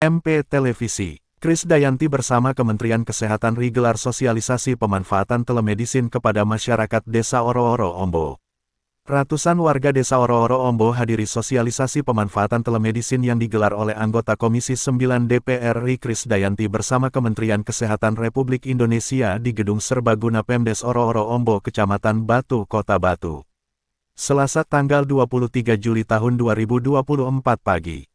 MP Televisi, Krisdayanti bersama Kementerian Kesehatan RI gelar sosialisasi pemanfaatan telemedicine kepada masyarakat Desa Oro-Oro Ombo. Ratusan warga Desa Oro-Oro Ombo hadiri sosialisasi pemanfaatan telemedicine yang digelar oleh anggota Komisi 9 DPR RI Krisdayanti bersama Kementerian Kesehatan Republik Indonesia di Gedung Serbaguna Pemdes Oro-Oro Ombo, Kecamatan Batu, Kota Batu. Selasa tanggal 23 Juli tahun 2024 pagi.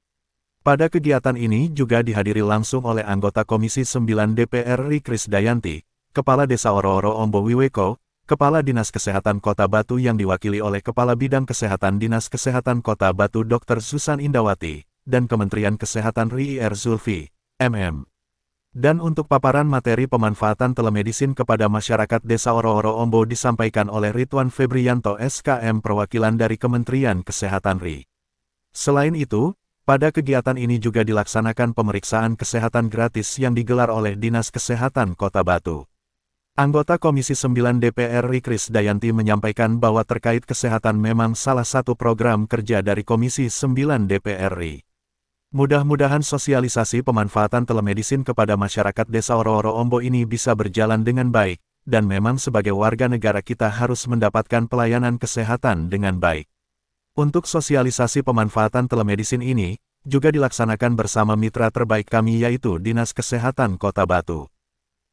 Pada kegiatan ini juga dihadiri langsung oleh anggota Komisi 9 DPR RI Krisdayanti, Kepala Desa Oro-Oro Ombo Wiweko, Kepala Dinas Kesehatan Kota Batu yang diwakili oleh Kepala Bidang Kesehatan Dinas Kesehatan Kota Batu Dr. Susan Indawati, dan Kementerian Kesehatan RI Ir Zulfi, MM. Dan untuk paparan materi pemanfaatan telemedicine kepada masyarakat Desa Oro-Oro Ombo disampaikan oleh Ridwan Febrianto SKM perwakilan dari Kementerian Kesehatan RI. Selain itu, pada kegiatan ini juga dilaksanakan pemeriksaan kesehatan gratis yang digelar oleh Dinas Kesehatan Kota Batu. Anggota Komisi 9 DPR RI Krisdayanti menyampaikan bahwa terkait kesehatan memang salah satu program kerja dari Komisi 9 DPR RI. Mudah-mudahan sosialisasi pemanfaatan telemedicine kepada masyarakat Desa Oro-Oro Ombo ini bisa berjalan dengan baik, dan memang sebagai warga negara kita harus mendapatkan pelayanan kesehatan dengan baik. Untuk sosialisasi pemanfaatan telemedicine ini, juga dilaksanakan bersama mitra terbaik kami yaitu Dinas Kesehatan Kota Batu.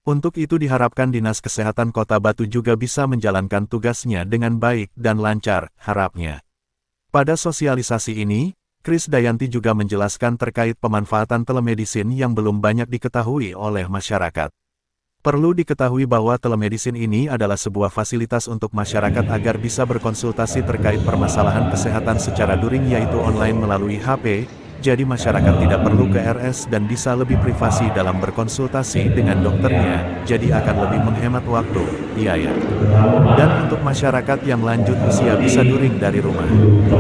Untuk itu diharapkan Dinas Kesehatan Kota Batu juga bisa menjalankan tugasnya dengan baik dan lancar, harapnya. Pada sosialisasi ini, Krisdayanti juga menjelaskan terkait pemanfaatan telemedicine yang belum banyak diketahui oleh masyarakat. Perlu diketahui bahwa telemedicine ini adalah sebuah fasilitas untuk masyarakat agar bisa berkonsultasi terkait permasalahan kesehatan secara daring yaitu online melalui HP, jadi masyarakat tidak perlu ke RS dan bisa lebih privasi dalam berkonsultasi dengan dokternya, jadi akan lebih menghemat waktu, biaya. Dan untuk masyarakat yang lanjut usia bisa daring dari rumah.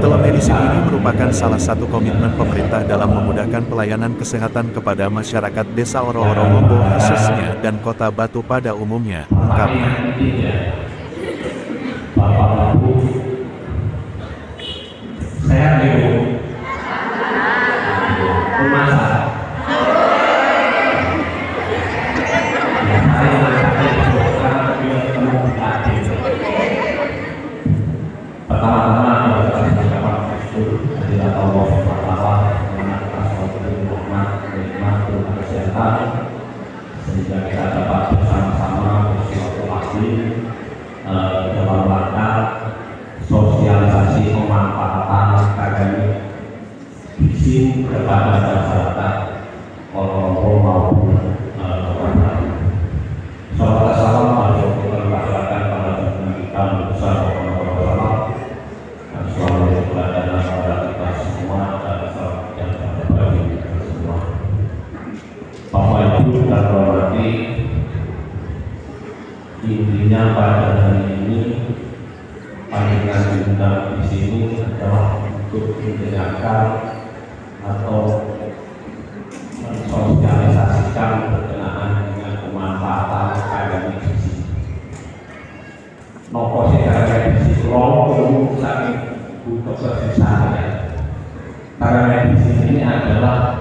Telemedicine ini merupakan salah satu komitmen pemerintah dalam memudahkan pelayanan kesehatan kepada masyarakat Desa Oro-Oro Ombo khususnya dan Kota Batu pada umumnya, ungkapnya. Bapak Ibu, sehat Ibu? Sehingga kita dapat bersama-sama bersilaturahmi dalam rangka sosialisasi pemanfaatan telemedicine kepada masyarakat Oro-Oro maupun salam bagi masyarakat pada kita besar Oro-Oro dan selalu berada pada kita semua dan salam yang bagi kita semua. Bapak Ibu dan hormati, intinya pada hari ini panggilan diundang di sini adalah untuk mendengarkan atau mensosialisasikan berkenaan dengan pemanfaatan telemedicine. Nopo sing telemedicine perlu saking butuh kesehatan. Telemedicine ini adalah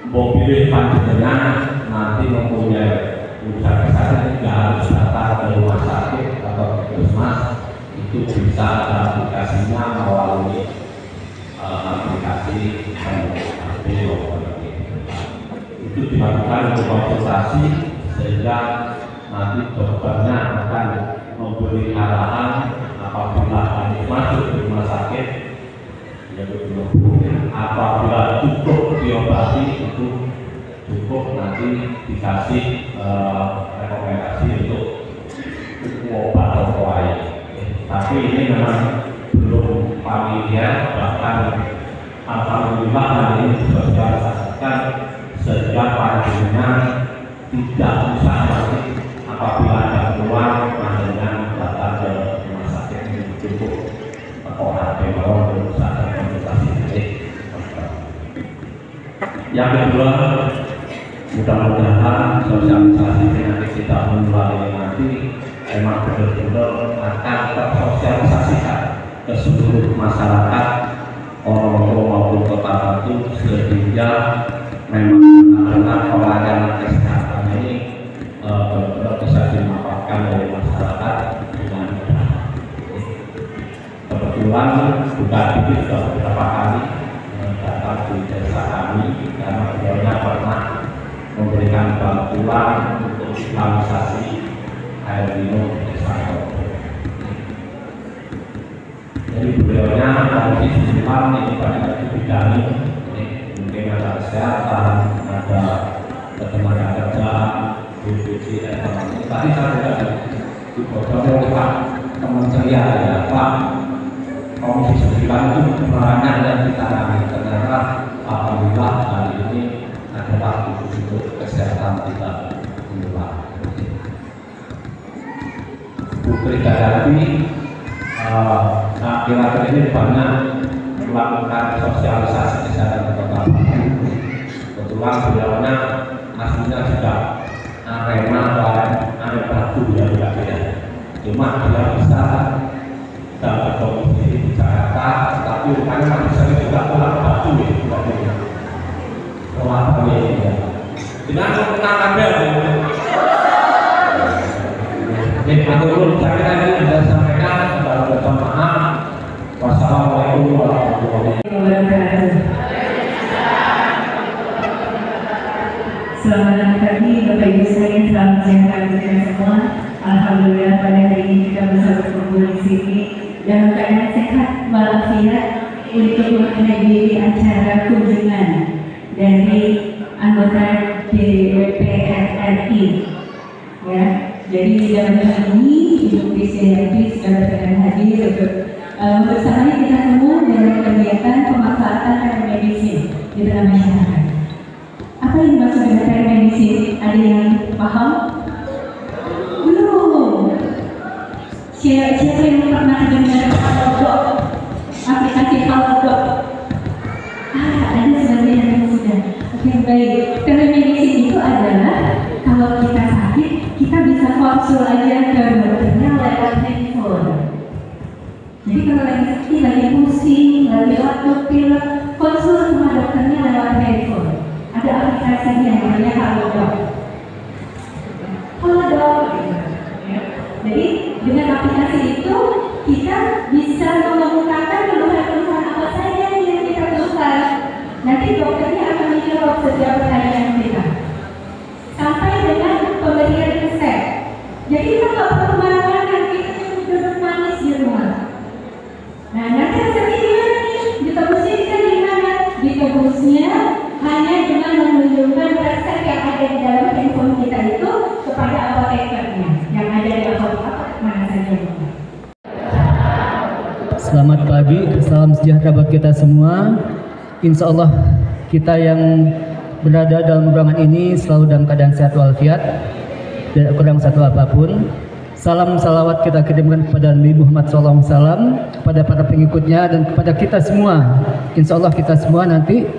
mobil panjenengan nanti mempunyai usaha kesehatan tidak harus datang ke rumah sakit atau puskesmas, itu bisa ada aplikasinya melalui aplikasi itu dilakukan untuk konsultasi sehingga nanti dokternya akan memberi arahan apabila harus masuk ke rumah sakit apabila cukup diobati itu cukup nanti dikasih rekomendasi untuk obat atau lain. Tapi ini memang belum familiar, bahkan alhamdulillah hari ini disosialisasikan sehingga panjenengan tidak usah lagi apabila ada keluar panjenengan datang ke rumah sakit ini cukup orang dewasa berusaha konsultasi. Yang kedua, mudah-mudahan sosialisasi nanti kita mulai nanti memang benar-benar akan tersosialisasikan ke seluruh masyarakat Oro-Oro maupun Kota Batu sehingga memang benar-benar pelayanan kesehatan ini benar-benar bisa dimanfaatkan oleh masyarakat dengan mudah. Kebetulan Bupati sudah beberapa kali datang di desa kami karena beliaunya pernah memberikan bantuan untuk islamisasi air minum di desa. Jadi beliaunya dari Islam ini banyak dibidangi, mungkin ada kesehatan, ada ketenaga kerjaan, BPJS. Tadi saya juga dibocorkan oleh Pak Kementerian ya, Pak Komisi 9 itu peranan yang ditangani. Ternyata alhamdulillah hari ini adalah khusus untuk kesehatan kita menular. Bu Krisdayanti akhir-akhir ini banyak melakukan sosialisasi kesehatan kota. Kebetulan beliaunya aslinya juga Arema Batu ya, cuma dia bisa dapat komisi di Jakarta, tapi rupanya masih sering juga pulang Batu ya, pulang Batu ya. Dengan mengenal Anda, jadi menurut saya tadi Anda sampaikan kepada maaf. Wassalamualaikum warahmatullahi wabarakatuh. Selamat pagi Bapak Ibu sekalian, selamat sejahtera kita semua. Alhamdulillah pada hari ini kita bisa berkumpul di sini dalam keadaan sehat walafiat untuk menghadiri acara kunjungan dari anggota DPR RI. Ya, jadi dalam hal ini Ibu Krisdayanti sudah berkenan hadir untuk bersama kita semua dalam kegiatan pemanfaatan telemedicine di tengah masyarakat. Apa yang dimaksud dengan telemedicine? Ada yang paham? Belum. Siapa yang pernah dengar Halodoc? Aplikasi Halodoc? Ada sebagian yang sudah. Oke, baik. Telemedicine itu adalah kalau kita sakit, kita bisa konsul aja ke dokternya lewat handphone. Jadi kalau lagi sakit, lagi pusing, lagi batuk, pilek, konsul sama dokternya lewat handphone. Ada aplikasinya yang namanya Halodoc. Halodoc. Jadi dengan aplikasi itu kita bisa mengemukakan keluhan-keluhan apa saja yang kita keluhkan. Nanti dokternya akan menjawab setiap pertanyaan kita. Sampai dengan pemberian resep. Jadi kita nggak perlu kemana-mana, kita duduk manis di rumah. Nah, nanti resepnya gimana nih? Ditebusnya bisa di mana? Ditebusnya hanya dengan menunjukkan resep yang ada di dalam handphone kita itu kepada apotekernya yang ada di apotek mana saja. Selamat pagi, salam sejahtera buat kita semua. Insya Allah kita yang berada dalam ruangan ini selalu dalam keadaan sehat walafiat, tidak kurang satu apapun. Salam salawat kita kirimkan kepada Nabi Muhammad SAW, kepada para pengikutnya dan kepada kita semua. Insya Allah kita semua nanti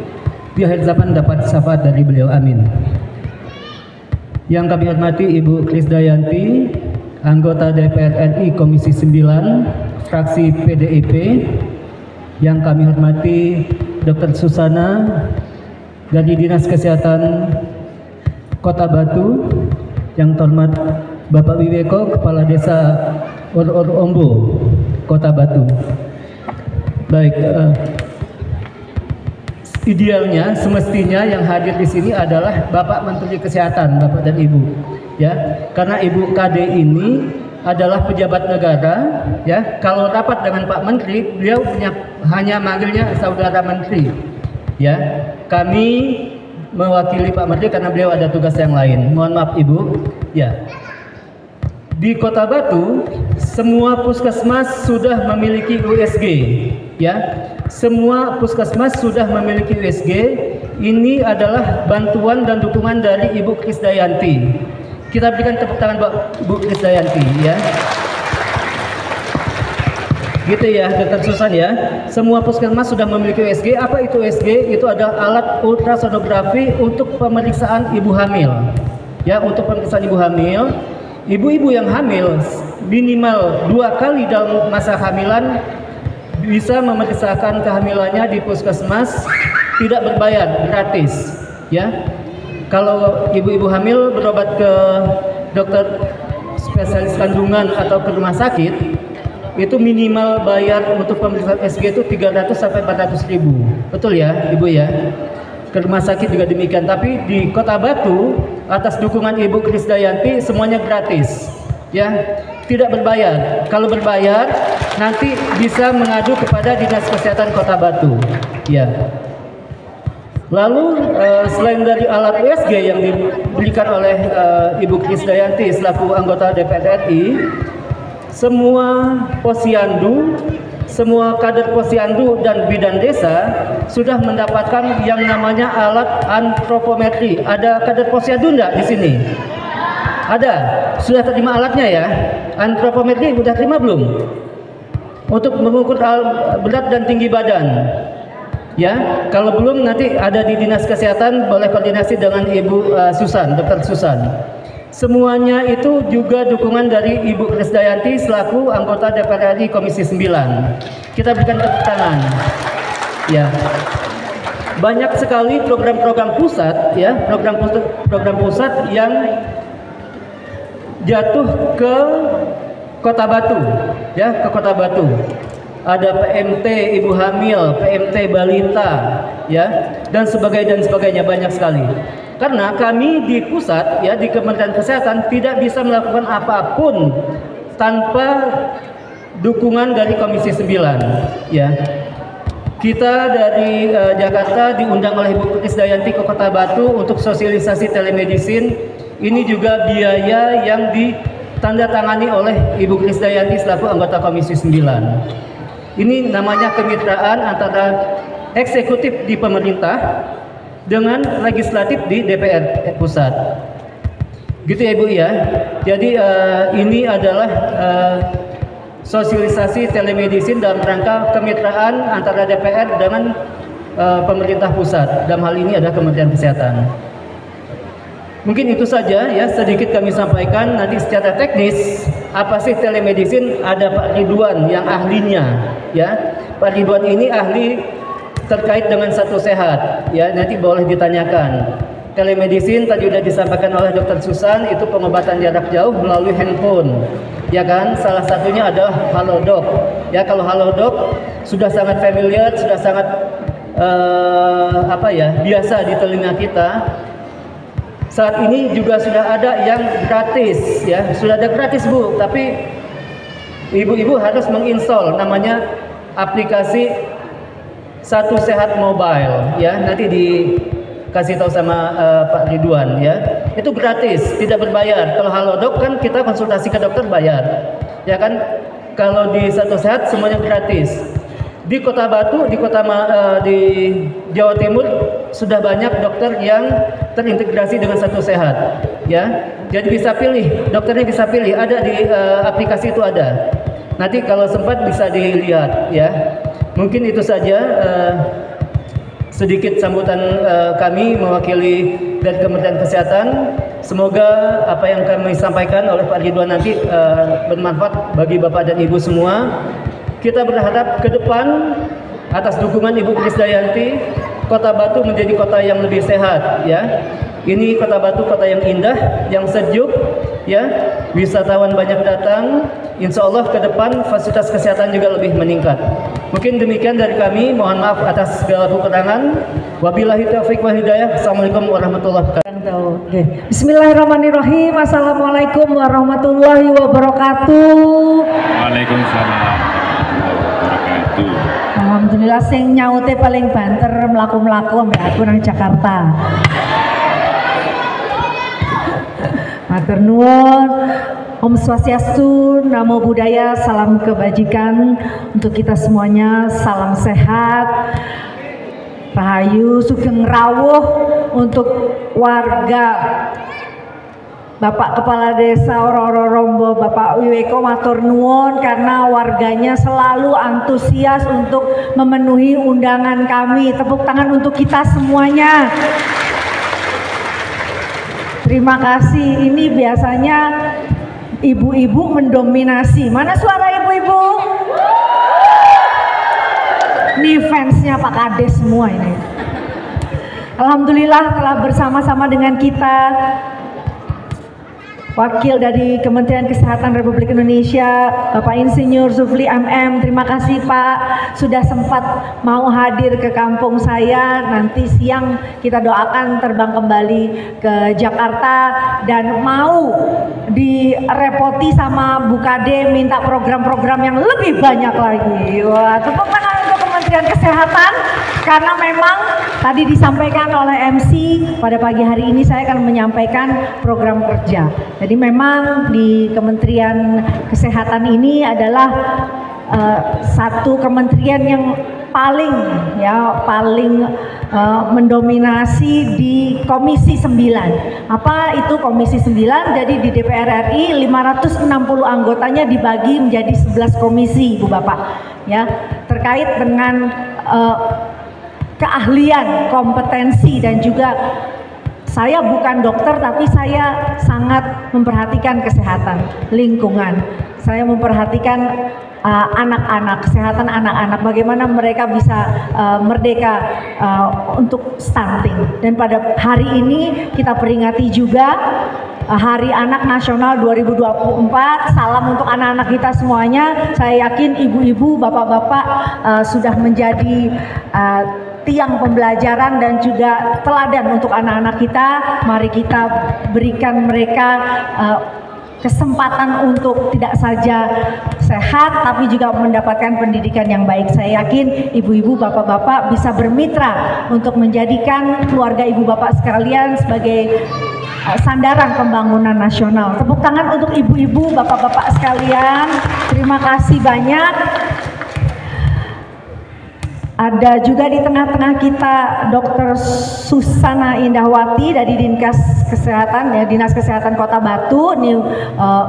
di akhir zaman dapat syafaat dari beliau, amin. Yang kami hormati Ibu Krisdayanti, anggota DPR RI Komisi 9, fraksi PDIP. Yang kami hormati Dr. Susana dari Dinas Kesehatan Kota Batu. Yang terhormat Bapak Wiweko, Kepala Desa Oro-Oro Ombo, Kota Batu. Baik, idealnya, semestinya yang hadir di sini adalah Bapak Menteri Kesehatan, Bapak dan Ibu, ya. Karena Ibu KD ini adalah pejabat negara, ya. Kalau rapat dengan Pak Menteri, beliau hanya manggilnya saudara Menteri, ya. Kami mewakili Pak Menteri karena beliau ada tugas yang lain. Mohon maaf Ibu, ya. Di Kota Batu, semua puskesmas sudah memiliki USG, ya. Semua puskesmas sudah memiliki USG. Ini adalah bantuan dan dukungan dari Ibu Krisdayanti. Kita berikan tepuk tangan buat Ibu Krisdayanti, ya. Gitu ya, Dr. Susan ya. Semua puskesmas sudah memiliki USG. Apa itu USG? Itu adalah alat ultrasonografi untuk pemeriksaan ibu hamil. Ya, untuk pemeriksaan ibu hamil. Ibu-ibu yang hamil minimal 2 kali dalam masa hamilan bisa memeriksakan kehamilannya di puskesmas, tidak berbayar, gratis. Ya, kalau ibu-ibu hamil berobat ke dokter spesialis kandungan atau ke rumah sakit, itu minimal bayar untuk pemeriksaan SG itu 300 sampai 400 ribu. Betul ya, Ibu ya? Ke rumah sakit juga demikian. Tapi di Kota Batu, atas dukungan Ibu Krisdayanti, semuanya gratis. Ya, tidak berbayar. Kalau berbayar, nanti bisa mengadu kepada Dinas Kesehatan Kota Batu. Ya. Lalu selain dari alat USG yang diberikan oleh Ibu Krisdayanti selaku anggota DPR RI, semua posyandu, semua kader posyandu dan bidan desa sudah mendapatkan yang namanya alat antropometri. Ada kader posyandu enggak di sini? Ada. Sudah terima alatnya ya? Antropometri sudah terima belum? Untuk mengukur berat dan tinggi badan. Ya, kalau belum nanti ada di Dinas Kesehatan, boleh koordinasi dengan Ibu Susan, Dr. Susan. Semuanya itu juga dukungan dari Ibu Krisdayanti selaku anggota DPR RI Komisi 9. Kita berikan tepuk tangan. Ya. Banyak sekali program-program pusat ya, program pusat yang jatuh ke Kota Batu, ya, ke Kota Batu. Ada PMT ibu hamil, PMT balita, ya, dan sebagainya banyak sekali. Karena kami di pusat, ya, di Kementerian Kesehatan tidak bisa melakukan apapun tanpa dukungan dari Komisi 9, ya. Kita dari Jakarta diundang oleh Ibu Krisdayanti ke Kota Batu untuk sosialisasi telemedicine. Ini juga biaya yang ditandatangani oleh Ibu Krisdayanti selaku anggota Komisi 9. Ini namanya kemitraan antara eksekutif di pemerintah dengan legislatif di DPR pusat. Gitu ya Ibu ya. Jadi ini adalah sosialisasi telemedicine dalam rangka kemitraan antara DPR dengan pemerintah pusat. Dalam hal ini ada Kementerian Kesehatan. Mungkin itu saja ya, sedikit kami sampaikan. Nanti secara teknis apa sih telemedicine, ada Pak Ridwan yang ahlinya ya. Pak Ridwan ini ahli terkait dengan Satu Sehat ya, nanti boleh ditanyakan. Telemedicine tadi sudah disampaikan oleh Dr. Susan, itu pengobatan jarak jauh melalui handphone ya kan. Salah satunya adalah Halodoc ya. Kalau Halodoc sudah sangat familiar, sudah sangat biasa di telinga kita. Saat ini juga sudah ada yang gratis ya, sudah ada gratis Bu, tapi ibu-ibu harus menginstall namanya aplikasi Satu Sehat Mobile ya, nanti dikasih tahu sama Pak Ridwan ya. Itu gratis, tidak berbayar. Kalau Halodoc kan kita konsultasi ke dokter bayar. Ya kan? Kalau di Satu Sehat semuanya gratis. Di Kota Batu, di Jawa Timur sudah banyak dokter yang terintegrasi dengan Satu Sehat, ya. Jadi bisa pilih, dokternya bisa pilih, ada di aplikasi itu ada. Nanti kalau sempat bisa dilihat, ya. Mungkin itu saja sedikit sambutan kami mewakili dari Kementerian Kesehatan. Semoga apa yang kami sampaikan oleh Pak Ridwan nanti bermanfaat bagi Bapak dan Ibu semua. Kita berharap ke depan atas dukungan Ibu Krisdayanti, Kota Batu menjadi kota yang lebih sehat ya. Ini Kota Batu kota yang indah, yang sejuk ya. Wisatawan banyak datang. Insya Allah ke depan fasilitas kesehatan juga lebih meningkat. Mungkin demikian dari kami. Mohon maaf atas segala kekurangan. Wabillahi taufiq wal hidayah. Assalamualaikum warahmatullahi wabarakatuh. Bismillahirrahmanirrahim. Assalamualaikum warahmatullahi wabarakatuh. Waalaikumsalam. Alhamdulillah sing nyaute paling banter mlaku-mlaku ambek aku nang Jakarta. Matur nuwun. Om Swastiastu, Namo Buddhaya, salam kebajikan untuk kita semuanya, salam sehat, rahayu, sugeng rawuh untuk warga Bapak Kepala Desa Oro-Oro Rombo, Bapak Wiweko matur nuwun karena warganya selalu antusias untuk memenuhi undangan kami. Tepuk tangan untuk kita semuanya. Terima kasih. Ini biasanya ibu-ibu mendominasi. Mana suara ibu-ibu? Ini fansnya Pak Kades semua ini. Alhamdulillah telah bersama-sama dengan kita Wakil dari Kementerian Kesehatan Republik Indonesia, Bapak Insinyur Zufli MM. Terima kasih Pak, sudah sempat mau hadir ke kampung saya. Nanti siang kita doakan terbang kembali ke Jakarta dan mau direpoti sama Bu Kade minta program-program yang lebih banyak lagi. Wah, tepuk tangan untuk Kementerian Kesehatan, karena memang tadi disampaikan oleh MC pada pagi hari ini saya akan menyampaikan program kerja. Jadi memang di Kementerian Kesehatan ini adalah satu kementerian yang paling mendominasi di Komisi 9. Apa itu Komisi 9? Jadi di DPR RI 560 anggotanya dibagi menjadi 11 komisi, Ibu Bapak, ya, terkait dengan keahlian, kompetensi, dan juga saya bukan dokter tapi saya sangat memperhatikan kesehatan lingkungan. Saya memperhatikan anak-anak, kesehatan anak-anak, bagaimana mereka bisa merdeka untuk stunting. Dan pada hari ini kita peringati juga Hari Anak Nasional 2024. Salam untuk anak-anak kita semuanya. Saya yakin ibu-ibu, bapak-bapak sudah menjadi tiang pembelajaran dan juga teladan untuk anak-anak kita. Mari kita berikan mereka kesempatan untuk tidak saja sehat tapi juga mendapatkan pendidikan yang baik. Saya yakin ibu-ibu, bapak-bapak bisa bermitra untuk menjadikan keluarga ibu bapak sekalian sebagai sandaran pembangunan nasional. Tepuk tangan untuk ibu-ibu, bapak-bapak sekalian. Terima kasih banyak. Ada juga di tengah-tengah kita Dr. Susana Indahwati dari Dinkes Kesehatan, ya, Dinas Kesehatan Kota Batu,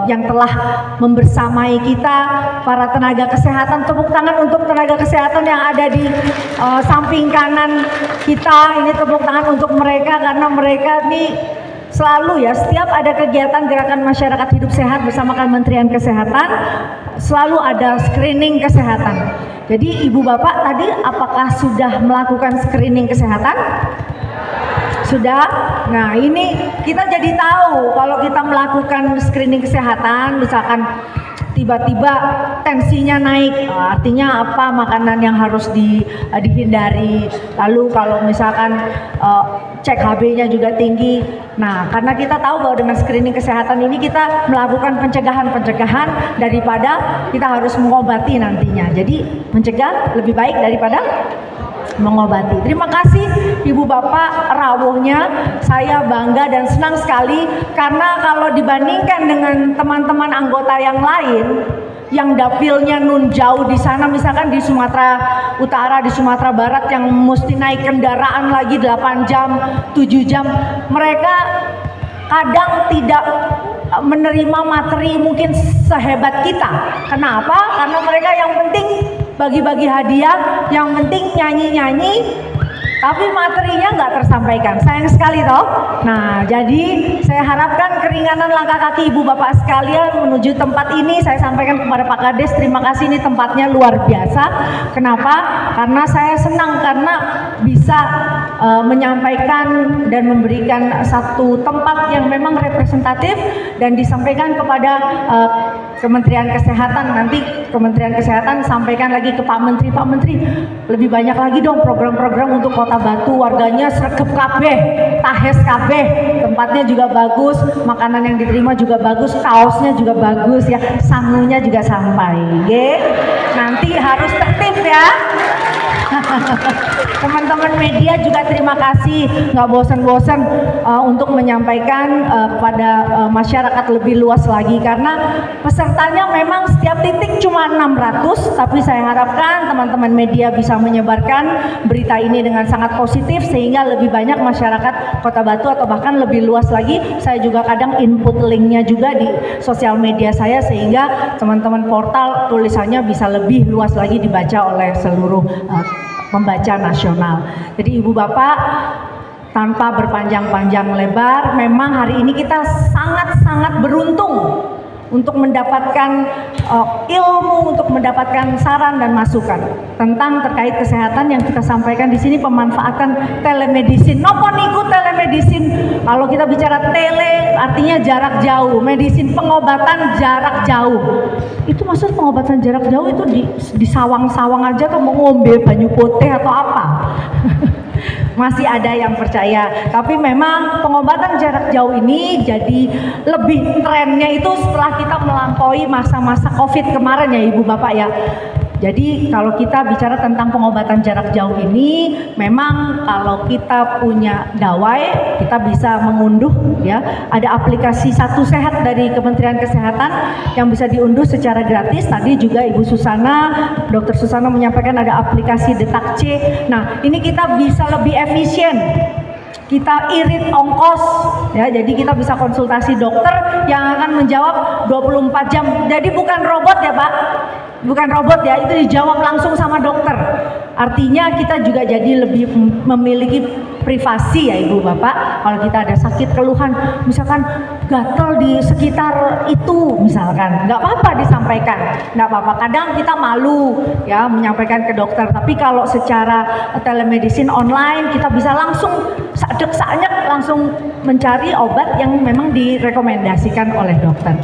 yang telah membersamai kita para tenaga kesehatan. Tepuk tangan untuk tenaga kesehatan yang ada di samping kanan kita. Ini tepuk tangan untuk mereka karena mereka nih selalu, ya, setiap ada kegiatan gerakan masyarakat hidup sehat bersama Kementerian Kesehatan selalu ada screening kesehatan. Jadi ibu bapak tadi apakah sudah melakukan screening kesehatan? Sudah? Nah, ini kita jadi tahu kalau kita melakukan screening kesehatan, misalkan tiba-tiba tensinya naik, artinya apa, makanan yang harus dihindari. Lalu kalau misalkan cek HB-nya juga tinggi. Nah, karena kita tahu bahwa dengan screening kesehatan ini kita melakukan pencegahan daripada kita harus mengobati nantinya. Jadi mencegah lebih baik daripada mengobati. Terima kasih Ibu Bapak rawuhnya. Saya bangga dan senang sekali karena kalau dibandingkan dengan teman-teman anggota yang lain yang dapilnya nun jauh di sana, misalkan di Sumatera Utara, di Sumatera Barat yang mesti naik kendaraan lagi 8 jam, 7 jam, mereka kadang tidak menerima materi mungkin sehebat kita. Kenapa? Karena mereka yang penting bagi-bagi hadiah, yang penting nyanyi-nyanyi, tapi materinya nggak tersampaikan. Sayang sekali toh. Nah, jadi saya harapkan keringanan langkah kaki ibu bapak sekalian menuju tempat ini. Saya sampaikan kepada Pak Kades, terima kasih, ini tempatnya luar biasa. Kenapa? Karena saya senang karena bisa menyampaikan dan memberikan satu tempat yang memang representatif dan disampaikan kepada Kementerian Kesehatan. Nanti Kementerian Kesehatan sampaikan lagi ke Pak Menteri, Pak Menteri lebih banyak lagi dong program-program untuk Kota Batu, warganya sregep kabeh, tahes kabeh, tempatnya juga bagus, makanan yang diterima juga bagus, kaosnya juga bagus, ya, sangunya juga sampai, nanti harus tertib ya. Teman-teman media juga terima kasih, nggak bosan-bosan untuk menyampaikan kepada masyarakat lebih luas lagi, karena pesertanya memang setiap titik cuma 600, tapi saya harapkan teman-teman media bisa menyebarkan berita ini dengan sangat positif sehingga lebih banyak masyarakat Kota Batu atau bahkan lebih luas lagi. Saya juga kadang input linknya juga di sosial media saya sehingga teman-teman portal tulisannya bisa lebih luas lagi dibaca oleh seluruh pembaca nasional. Jadi ibu bapak, tanpa berpanjang-panjang lebar, memang hari ini kita sangat-sangat beruntung untuk mendapatkan ilmu, untuk mendapatkan saran dan masukan tentang terkait kesehatan yang kita sampaikan di sini, pemanfaatan telemedicine. Nopo niku telemedicine. Kalau kita bicara tele artinya jarak jauh, medicine pengobatan jarak jauh. Itu maksud pengobatan jarak jauh itu di sawang-sawang aja atau mau ngombe banyu putih atau apa? Masih ada yang percaya, tapi memang pengobatan jarak jauh ini jadi lebih trennya itu setelah kita melampaui masa-masa COVID kemarin ya Ibu Bapak ya. Jadi kalau kita bicara tentang pengobatan jarak jauh ini, memang kalau kita punya dawai, kita bisa mengunduh ya. Ada aplikasi Satu Sehat dari Kementerian Kesehatan yang bisa diunduh secara gratis. Tadi juga Ibu Susana, Dr. Susana menyampaikan ada aplikasi Detak C. Nah, ini kita bisa lebih efisien. Kita irit ongkos ya, jadi kita bisa konsultasi dokter yang akan menjawab 24 jam. Jadi bukan robot ya Pak. Bukan robot ya, itu dijawab langsung sama dokter. Artinya kita juga jadi lebih memiliki privasi ya Ibu Bapak. Kalau kita ada sakit keluhan, misalkan gatal di sekitar itu misalkan, nggak apa-apa disampaikan, nggak apa-apa. Kadang kita malu ya menyampaikan ke dokter. Tapi kalau secara telemedicine online kita bisa langsung sadek-sadek langsung mencari obat yang memang direkomendasikan oleh dokter.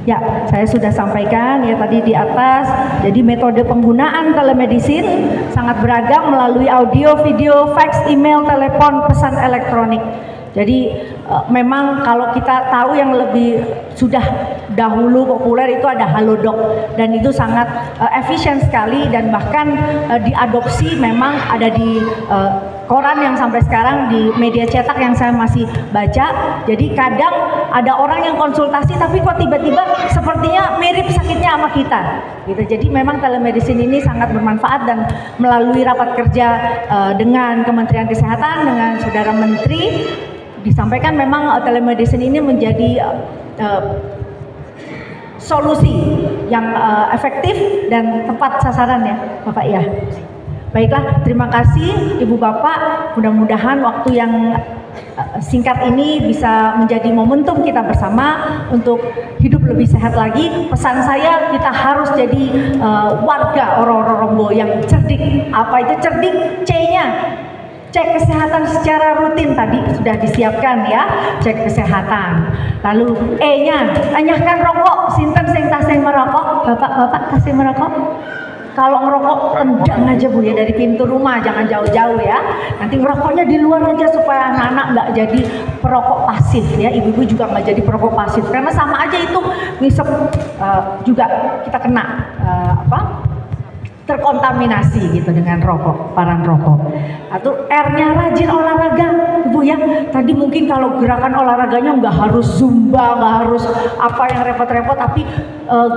Ya, saya sudah sampaikan ya tadi di atas. Jadi metode penggunaan telemedicine sangat beragam melalui audio, video, fax, email, telepon, pesan elektronik. Jadi memang kalau kita tahu yang lebih sudah dahulu populer itu ada Halodoc, dan itu sangat efisien sekali, dan bahkan diadopsi memang ada di koran yang sampai sekarang di media cetak yang saya masih baca. Jadi kadang ada orang yang konsultasi tapi kok tiba-tiba sepertinya mirip sakitnya sama kita gitu. Jadi memang telemedicine ini sangat bermanfaat, dan melalui rapat kerja dengan Kementerian Kesehatan dengan Saudara Menteri disampaikan memang telemedicine ini menjadi solusi yang efektif dan tepat sasaran ya Bapak ya. Baiklah, terima kasih Ibu Bapak. Mudah-mudahan waktu yang singkat ini bisa menjadi momentum kita bersama untuk hidup lebih sehat lagi. Pesan saya, kita harus jadi warga Oro-Oro yang cerdik. Apa itu cerdik? C-nya. Cek kesehatan secara rutin tadi sudah disiapkan ya, cek kesehatan. Lalu E-nya, anyahkan rokok. Sinten sing tasih merokok? Bapak-bapak tasih merokok? Kalau ngerokok tendang aja Bu ya dari pintu rumah, jangan jauh-jauh ya. Nanti ngerokoknya di luar aja supaya anak-anak nggak jadi perokok pasif ya. Ibu-ibu juga nggak jadi perokok pasif, karena sama aja itu ngisep juga kita kena terkontaminasi gitu dengan rokok, paran rokok. Atau R-nya rajin olahraga, Ibu ya. Tadi mungkin kalau gerakan olahraganya nggak harus zumba, nggak harus apa yang repot-repot, tapi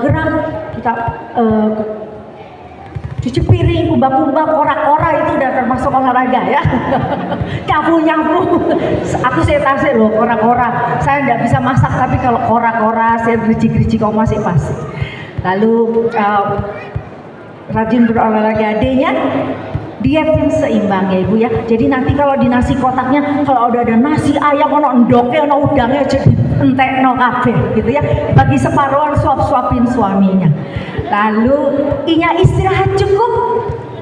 gerak kita cuci piring, kubah-kubah, kora-kora itu udah termasuk olahraga ya. Nyapu-nyapu. Aku setase loh kora-kora. Saya nggak bisa masak, tapi kalau kora-kora, saya gericik-gericik kok masih pas. Lalu rajin berolahraga. D-nya diet yang seimbang ya Ibu ya. Jadi nanti kalau di nasi kotaknya, kalau udah ada nasi ayam, ono endoknya, ono udangnya, jadi entekno kabeh gitu ya. Bagi separuhan suap-suapin suaminya. Lalu I-nya istirahat cukup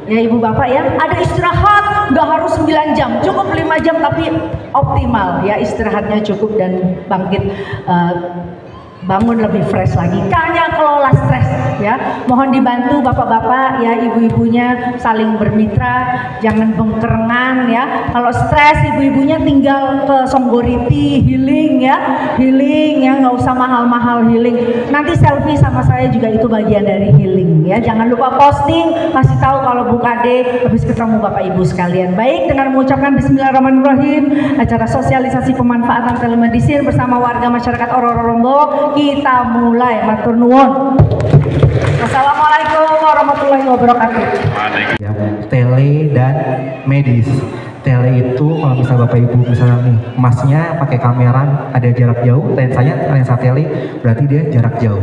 ya Ibu Bapak ya. Ada istirahat, nggak harus 9 jam, cukup 5 jam tapi optimal ya, istirahatnya cukup dan bangkit bangun lebih fresh lagi. K-nya kelola stres ya. Mohon dibantu bapak-bapak ya, ibu-ibunya saling bermitra, jangan bengkerengan ya. Kalau stres ibu-ibunya tinggal ke Songgoriti healing ya, nggak usah mahal-mahal healing. Nanti selfie sama saya juga itu bagian dari healing ya. Jangan lupa posting, kasih tahu kalau Bu Kade habis ketemu Bapak Ibu sekalian. Baik, dengan mengucapkan Bismillahirrahmanirrahim, acara sosialisasi pemanfaatan telemedicine bersama warga masyarakat Oro-Oro kita mulai. Matur nuwun. Wassalamualaikum warahmatullahi wabarakatuh. Ya, tele dan medis. Tele itu kalau misalnya Bapak Ibu misalnya nih emasnya pakai kamera ada jarak jauh, lensa tele berarti dia jarak jauh.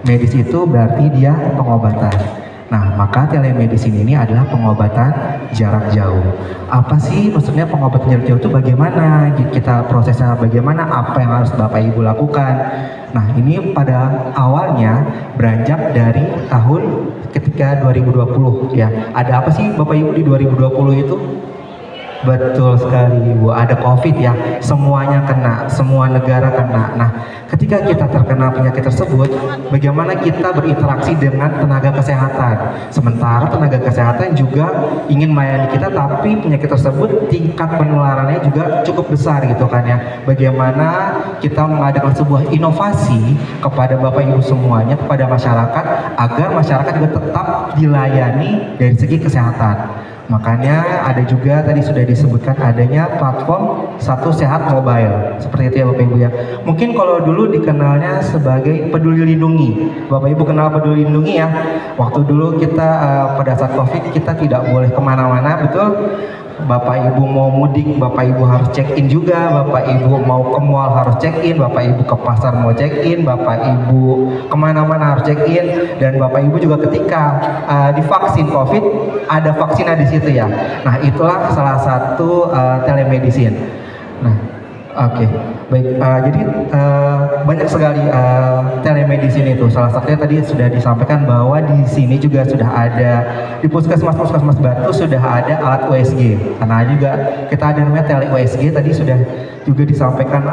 Medis itu berarti dia pengobatan. Nah, maka telemedicine ini adalah pengobatan jarak jauh. Apa sih maksudnya pengobatan jarak jauh itu bagaimana? Kita prosesnya bagaimana? Apa yang harus Bapak Ibu lakukan? Nah, ini pada awalnya beranjak dari tahun ketika 2020 ya. Ada apa sih Bapak Ibu di 2020 itu? Betul sekali Ibu, ada COVID ya, semuanya kena, semua negara kena. Nah, ketika kita terkena penyakit tersebut, bagaimana kita berinteraksi dengan tenaga kesehatan? Sementara tenaga kesehatan juga ingin melayani kita, tapi penyakit tersebut tingkat penularannya juga cukup besar gitu kan ya. Bagaimana kita mengadakan sebuah inovasi kepada Bapak Ibu semuanya, kepada masyarakat, agar masyarakat juga tetap dilayani dari segi kesehatan. Makanya ada juga tadi sudah disebutkan adanya platform Satu Sehat Mobile, seperti itu ya Bapak Ibu ya. Mungkin kalau dulu dikenalnya sebagai Peduli Lindungi. Bapak Ibu kenal Peduli Lindungi ya? Waktu dulu kita pada saat COVID kita tidak boleh kemana-mana, betul? Bapak Ibu mau mudik, Bapak Ibu harus check-in juga. Bapak Ibu mau ke mall harus check-in, Bapak Ibu ke pasar mau check-in, Bapak Ibu kemana-mana harus check-in. Dan Bapak Ibu juga ketika divaksin COVID, ada vaksinnya di situ ya. Nah, itulah salah satu telemedicine. Nah, oke, baik. Jadi banyak sekali telemedicine itu. Salah satunya tadi sudah disampaikan bahwa di sini juga sudah ada di puskesmas Batu sudah ada alat USG. Karena juga kita ada namanya tele USG. Tadi sudah juga disampaikan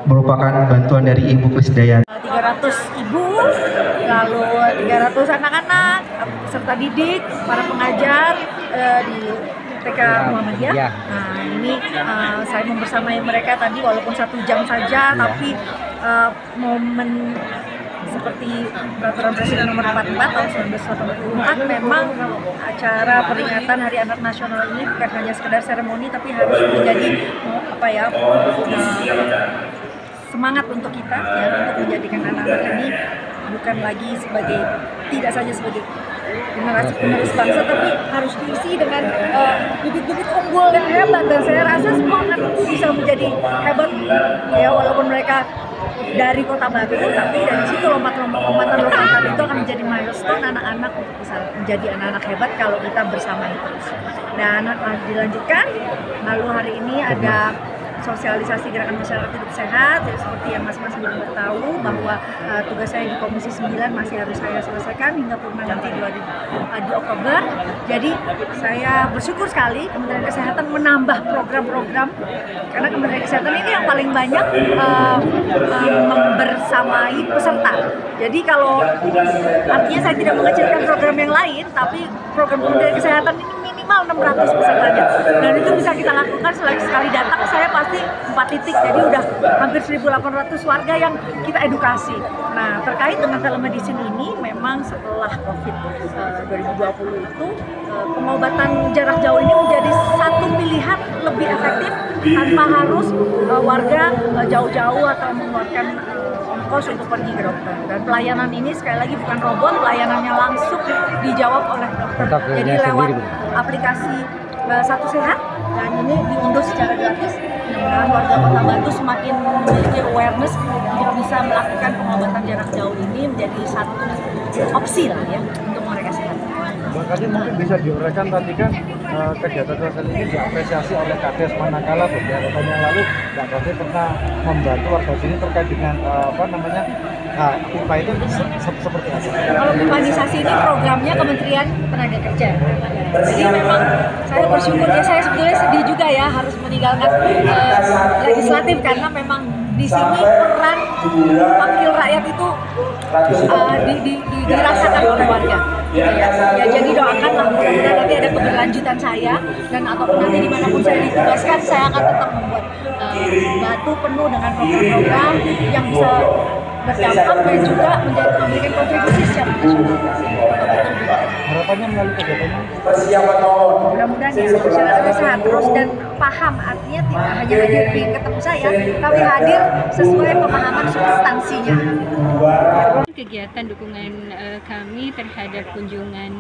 merupakan bantuan dari Ibu Krisdayanti. 300 ibu, lalu 300 anak-anak, peserta didik, para pengajar di TK Muhammadiyah. Nah, ini saya membersamai mereka tadi walaupun 1 jam saja, tapi momen seperti Peraturan Presiden Nomor 44 tahun 1984 memang acara peringatan Hari Anak Nasional ini bukan hanya sekedar seremoni, tapi harus menjadi semangat untuk kita ya, untuk menjadikan anak-anak ini bukan lagi sebagai, tidak saja sebagai generasi penerus bangsa, tapi harus diisi dengan bibit-bibit unggul yang hebat. Dan saya rasa semua akan bisa menjadi hebat ya, walaupun mereka dari Kota Batu, tapi dari situ lompatan itu akan menjadi milestone anak-anak untuk bisa menjadi anak-anak hebat kalau kita bersama terus. Dan dilanjutkan, lalu hari ini ada sosialisasi gerakan masyarakat hidup sehat. Jadi seperti yang mas-mas belum tahu bahwa tugas saya di Komisi 9 masih harus saya selesaikan hingga purna nanti di Oktober. Jadi saya bersyukur sekali Kementerian Kesehatan menambah program-program, karena Kementerian Kesehatan ini yang paling banyak membersamai peserta. Jadi kalau artinya saya tidak mengecilkan program yang lain, tapi program Kementerian Kesehatan ini minimal 600 pesertanya, dan itu bisa kita lakukan sekali datang saya pasti 4 titik, jadi udah hampir 1.800 warga yang kita edukasi. Nah, terkait dengan telemedicine ini, memang setelah COVID 2020 itu pengobatan jarak jauh ini menjadi satu pilihan lebih efektif tanpa harus warga jauh-jauh atau mengeluarkan ongkos untuk pergi ke dokter. Dan pelayanan ini sekali lagi bukan robot, pelayanannya langsung dijawab oleh dokter. Jadi lewat aplikasi Satu Sehat, dan ini diunduh secara gratis. Mudah-mudahan warga Kota Batu semakin memiliki awareness untuk bisa melakukan pengobatan jarak jauh ini menjadi satu opsi lah ya untuk mereka sehat. Makanya mungkin bisa diuraikan tadi kan kegiatan sosial ini diapresiasi oleh Kades, manakala beberapa tahun yang lalu Mbak Kades pernah membantu warga sini terkait dengan PIPA itu seperti apa? Kalau urbanisasi ini programnya Kementerian Tenaga Kerja. Jadi memang saya bersyukur ya, saya sebetulnya sedih juga ya harus meninggalkan legislatif, karena memang di sini peran wakil rakyat itu dirasakan oleh warga. Ya, jadi doakanlah mudah-mudahan nanti ada keberlanjutan saya, dan ataupun nanti dimanapun saya ditugaskan, saya akan tetap membuat Batu penuh dengan program-program yang bisa berdampak dan juga memberikan kontribusi secara nasional. Harapannya melalui kegiatannya? Mudah-mudahan ya masyarakatnya sehat terus dan paham, artinya tidak hanya hadir di ketemu saya, tapi hadir sesuai pemahaman substansinya. Kegiatan dukungan kami terhadap kunjungan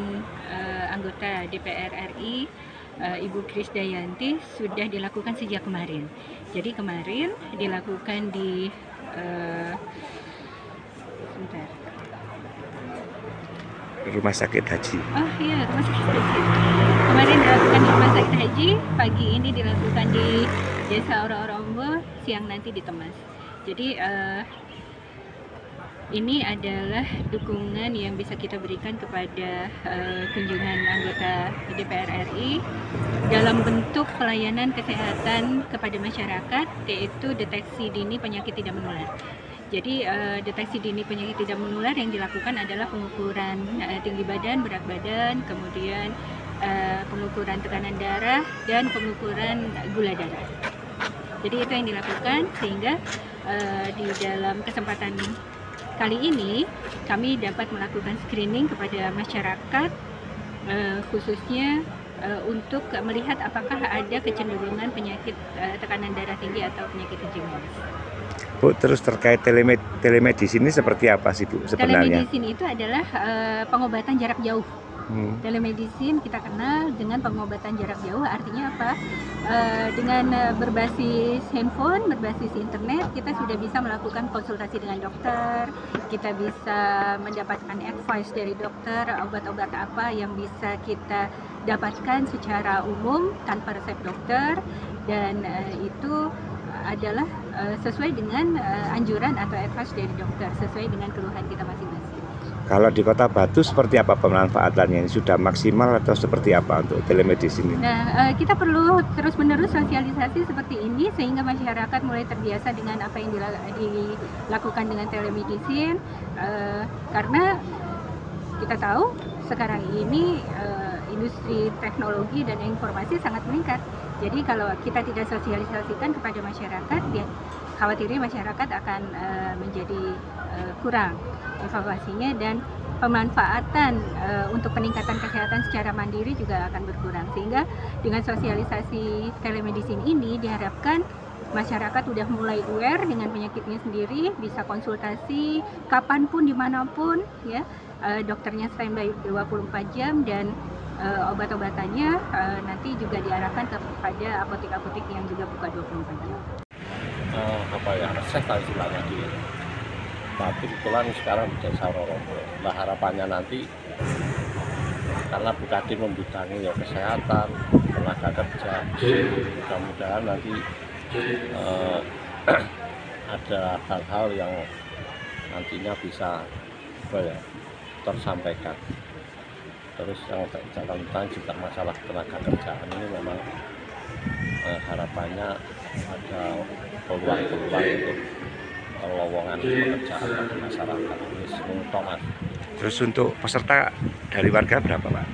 anggota DPR RI Ibu Krisdayanti sudah dilakukan sejak kemarin. Jadi kemarin dilakukan di rumah sakit haji? Oh iya, rumah sakit haji. Kemarin dilakukan di rumah sakit haji, pagi ini dilakukan di Desa Oro-Oro Ombo, siang nanti di Temas. Jadi ini adalah dukungan yang bisa kita berikan kepada kunjungan anggota DPR RI dalam bentuk pelayanan kesehatan kepada masyarakat, yaitu deteksi dini penyakit tidak menular. Jadi deteksi dini penyakit tidak menular yang dilakukan adalah pengukuran tinggi badan, berat badan, kemudian pengukuran tekanan darah, dan pengukuran gula darah. Jadi itu yang dilakukan, sehingga di dalam kesempatan kali ini kami dapat melakukan screening kepada masyarakat, khususnya untuk melihat apakah ada kecenderungan penyakit tekanan darah tinggi atau penyakit kencing manis. Bu, terus terkait telemedicine ini seperti apa sih Bu sebenarnya? Telemedicine itu adalah pengobatan jarak jauh. Telemedicine kita kenal dengan pengobatan jarak jauh, artinya apa? Dengan berbasis handphone, berbasis internet, kita sudah bisa melakukan konsultasi dengan dokter, kita bisa mendapatkan advice dari dokter, obat-obat apa yang bisa kita dapatkan secara umum tanpa resep dokter, dan itu adalah sesuai dengan anjuran atau advice dari dokter, sesuai dengan keluhan kita masing-masing. Kalau di Kota Batu seperti apa pemanfaatannya? Ini sudah maksimal atau seperti apa untuk telemedicine ini? Nah, kita perlu terus-menerus sosialisasi seperti ini sehingga masyarakat mulai terbiasa dengan apa yang dilakukan dengan telemedicine, karena kita tahu sekarang ini industri teknologi dan informasi sangat meningkat. Jadi kalau kita tidak sosialisasikan kepada masyarakat, dia khawatirnya masyarakat akan menjadi kurang informasinya, dan pemanfaatan untuk peningkatan kesehatan secara mandiri juga akan berkurang. Sehingga dengan sosialisasi telemedicine ini diharapkan masyarakat udah mulai aware dengan penyakitnya sendiri, bisa konsultasi kapanpun, dimanapun, ya. Dokternya standby 24 jam, dan obat-obatannya nanti juga diarahkan kepada apotek-apotek yang juga buka 24 jam. Resep istilahnya di Batu, kebetulan sekarang di Desa Oro-Oro. Nah, harapannya nanti karena Bu Kadin membidangi ya kesehatan, tenaga kerja, mudah-mudahan nanti ada hal-hal yang nantinya bisa tersampaikan. Terus yang catatan juga masalah tenaga kerjaan ini memang harapannya ada peluang-peluang untuk lowongan pekerjaan bagi masyarakat ini Mas. Terus untuk peserta dari warga berapa Pak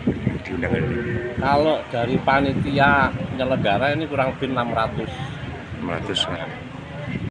diundang ini? Kalau dari panitia penyelenggara ini kurang lebih 600.